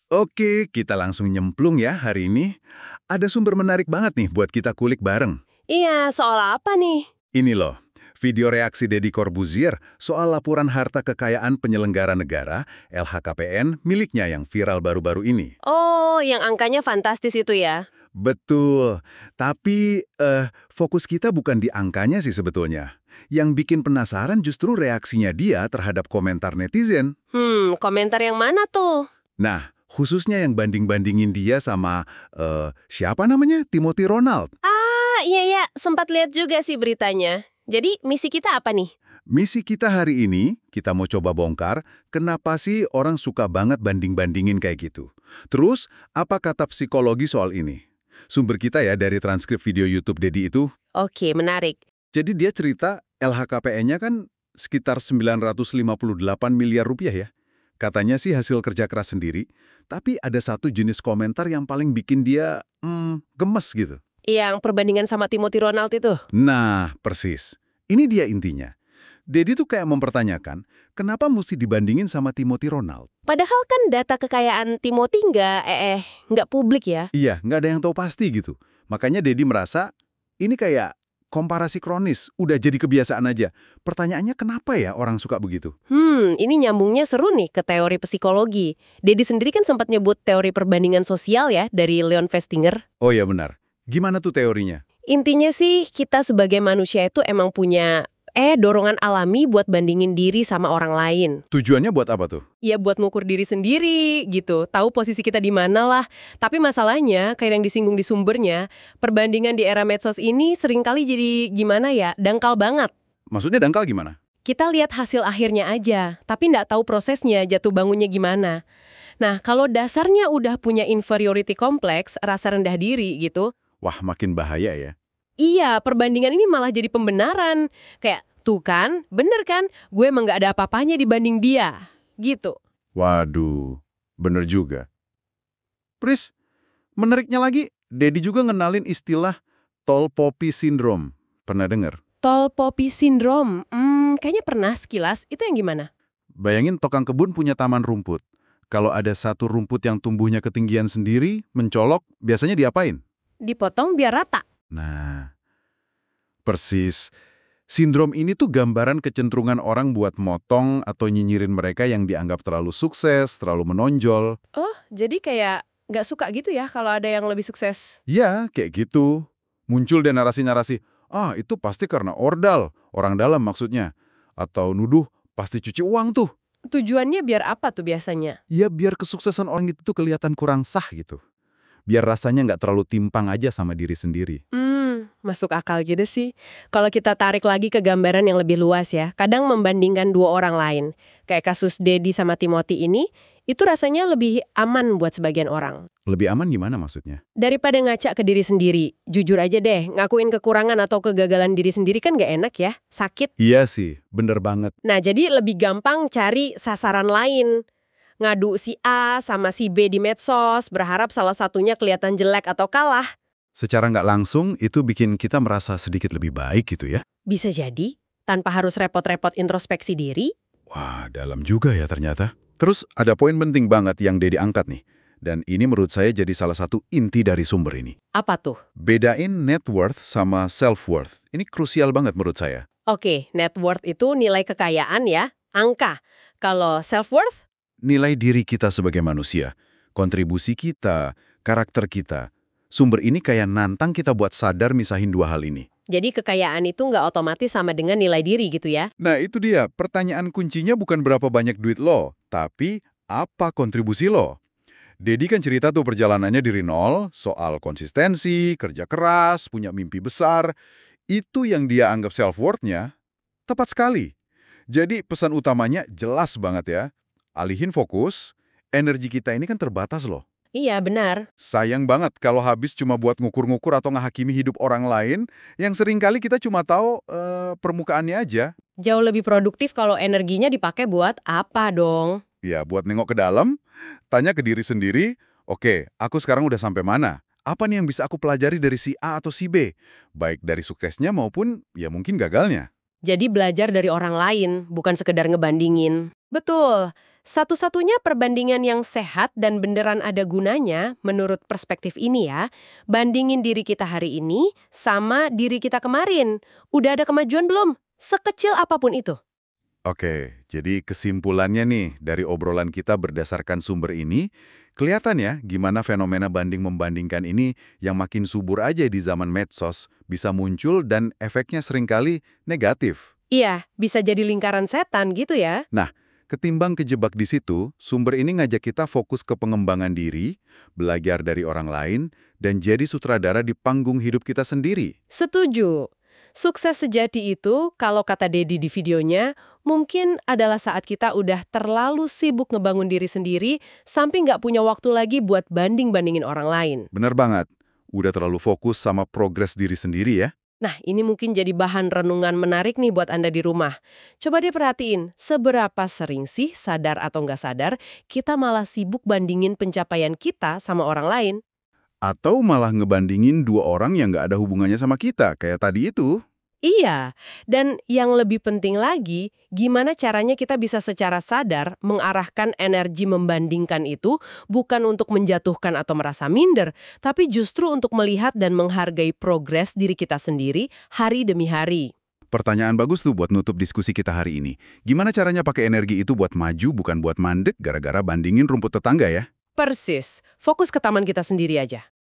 Oke, kita langsung nyemplung ya hari ini. Ada sumber menarik banget nih buat kita kulik bareng. Iya, soal apa nih? Ini loh, video reaksi Deddy Corbuzier soal laporan harta kekayaan penyelenggara negara, LHKPN, miliknya yang viral baru-baru ini. Oh, yang angkanya fantastis itu ya? Betul, tapi fokus kita bukan di angkanya sih sebetulnya. Yang bikin penasaran justru reaksinya dia terhadap komentar netizen. Komentar yang mana tuh? Nah, khususnya yang banding-bandingin dia sama, siapa namanya? Timothy Ronald. Ah, iya, sempat lihat juga sih beritanya. Jadi, misi kita apa nih? Misi kita hari ini, kita mau coba bongkar kenapa sih orang suka banget banding-bandingin kayak gitu. Terus, apa kata psikologi soal ini? Sumber kita ya dari transkrip video YouTube Dedi itu. Oke, menarik. Jadi dia cerita LHKPN-nya kan sekitar 958 miliar rupiah ya. Katanya sih hasil kerja keras sendiri, tapi ada satu jenis komentar yang paling bikin dia gemes gitu. Yang perbandingan sama Timothy Ronald itu? Nah, persis. Ini dia intinya. Dedi tuh kayak mempertanyakan, kenapa mesti dibandingin sama Timothy Ronald? Padahal kan data kekayaan Timothy nggak publik ya? Iya, nggak ada yang tahu pasti gitu. Makanya Dedi merasa, ini kayak komparasi kronis, udah jadi kebiasaan aja. Pertanyaannya kenapa ya orang suka begitu? Ini nyambungnya seru nih ke teori psikologi. Dedi sendiri kan sempat nyebut teori perbandingan sosial ya, dari Leon Festinger. Oh ya benar. Gimana tuh teorinya? Intinya sih, kita sebagai manusia itu emang punya dorongan alami buat bandingin diri sama orang lain. Tujuannya buat apa tuh? Ya buat ngukur diri sendiri gitu, tahu posisi kita di mana lah. Tapi masalahnya, kayak yang disinggung di sumbernya, perbandingan di era medsos ini seringkali jadi gimana ya, dangkal banget. Maksudnya dangkal gimana? Kita lihat hasil akhirnya aja, tapi nggak tahu prosesnya, jatuh bangunnya gimana. Nah, kalau dasarnya udah punya inferiority complex, rasa rendah diri gitu, Wah, makin bahaya ya. iya, perbandingan ini malah jadi pembenaran. Kayak, tuh kan, bener kan, gue emang nggak ada apa-apanya dibanding dia. Gitu. Waduh, bener juga. Pris, menariknya lagi, Dedi juga ngenalin istilah tall poppy syndrome. Pernah dengar? Tall poppy syndrome, kayaknya pernah sekilas. Itu yang gimana? Bayangin tukang kebun punya taman rumput. Kalau ada satu rumput yang tumbuhnya ketinggian sendiri, mencolok, biasanya diapain? Dipotong biar rata. Nah, persis. Sindrom ini tuh gambaran kecenderungan orang buat motong atau nyinyirin mereka yang dianggap terlalu sukses, terlalu menonjol. Oh, jadi kayak nggak suka gitu ya kalau ada yang lebih sukses. Ya, kayak gitu. Muncul deh narasi-narasi, itu pasti karena ordal, orang dalam maksudnya. Atau nuduh, pasti cuci uang tuh. Tujuannya biar apa tuh biasanya? Ya biar kesuksesan orang itu tuh kelihatan kurang sah gitu. Biar rasanya nggak terlalu timpang aja sama diri sendiri. Masuk akal gitu sih. Kalau kita tarik lagi ke gambaran yang lebih luas ya, kadang membandingkan dua orang lain. Kayak kasus Dedi sama Timothy ini, itu rasanya lebih aman buat sebagian orang. Lebih aman gimana maksudnya? Daripada ngaca ke diri sendiri, jujur aja deh, ngakuin kekurangan atau kegagalan diri sendiri kan nggak enak ya, sakit. Iya sih, bener banget. Nah, jadi lebih gampang cari sasaran lain. Ngadu si A sama si B di medsos, berharap salah satunya kelihatan jelek atau kalah. Secara nggak langsung, itu bikin kita merasa sedikit lebih baik gitu ya. Bisa jadi, tanpa harus repot-repot introspeksi diri. Wah, dalam juga ya ternyata. Terus ada poin penting banget yang Dedi angkat nih. Dan ini menurut saya jadi salah satu inti dari sumber ini. Apa tuh? Bedain net worth sama self-worth. Ini krusial banget menurut saya. Oke, net worth itu nilai kekayaan ya, angka. Kalau self-worth? Nilai diri kita sebagai manusia, kontribusi kita, karakter kita. Sumber ini kayak nantang kita buat sadar misahin dua hal ini. Jadi kekayaan itu nggak otomatis sama dengan nilai diri gitu ya? Nah itu dia, pertanyaan kuncinya bukan berapa banyak duit lo, tapi apa kontribusi lo. Dedi kan cerita tuh perjalanannya dari nol, soal konsistensi, kerja keras, punya mimpi besar. Itu yang dia anggap self-worth-nya, tepat sekali. Jadi pesan utamanya jelas banget ya. Alihin fokus, energi kita ini kan terbatas loh. Iya, benar. Sayang banget kalau habis cuma buat ngukur-ngukur atau ngehakimi hidup orang lain yang seringkali kita cuma tahu permukaannya aja. Jauh lebih produktif kalau energinya dipakai buat apa dong? Ya, buat nengok ke dalam, tanya ke diri sendiri, oke, aku sekarang udah sampai mana? Apa nih yang bisa aku pelajari dari si A atau si B? Baik dari suksesnya maupun ya mungkin gagalnya. Jadi belajar dari orang lain, bukan sekedar ngebandingin. Betul. Satu-satunya perbandingan yang sehat dan beneran ada gunanya, menurut perspektif ini ya, bandingin diri kita hari ini sama diri kita kemarin. Udah ada kemajuan belum? Sekecil apapun itu. Oke, jadi kesimpulannya nih dari obrolan kita berdasarkan sumber ini, kelihatan ya gimana fenomena banding-membandingkan ini yang makin subur aja di zaman medsos bisa muncul dan efeknya seringkali negatif. Iya, bisa jadi lingkaran setan gitu ya. Nah, ketimbang kejebak di situ, sumber ini ngajak kita fokus ke pengembangan diri, belajar dari orang lain, dan jadi sutradara di panggung hidup kita sendiri. Setuju. Sukses sejati itu, kalau kata Dedi di videonya, mungkin adalah saat kita udah terlalu sibuk ngebangun diri sendiri, sampai nggak punya waktu lagi buat banding-bandingin orang lain. Bener banget, udah terlalu fokus sama progres diri sendiri ya. Nah, ini mungkin jadi bahan renungan menarik nih buat Anda di rumah. Coba deh perhatiin, seberapa sering sih, sadar atau nggak sadar, kita malah sibuk bandingin pencapaian kita sama orang lain. Atau malah ngebandingin dua orang yang nggak ada hubungannya sama kita, kayak tadi itu. Iya, dan yang lebih penting lagi, gimana caranya kita bisa secara sadar mengarahkan energi membandingkan itu bukan untuk menjatuhkan atau merasa minder, tapi justru untuk melihat dan menghargai progres diri kita sendiri hari demi hari. Pertanyaan bagus tuh buat nutup diskusi kita hari ini. Gimana caranya pakai energi itu buat maju bukan buat mandek gara-gara bandingin rumput tetangga ya? Persis, fokus ke taman kita sendiri aja.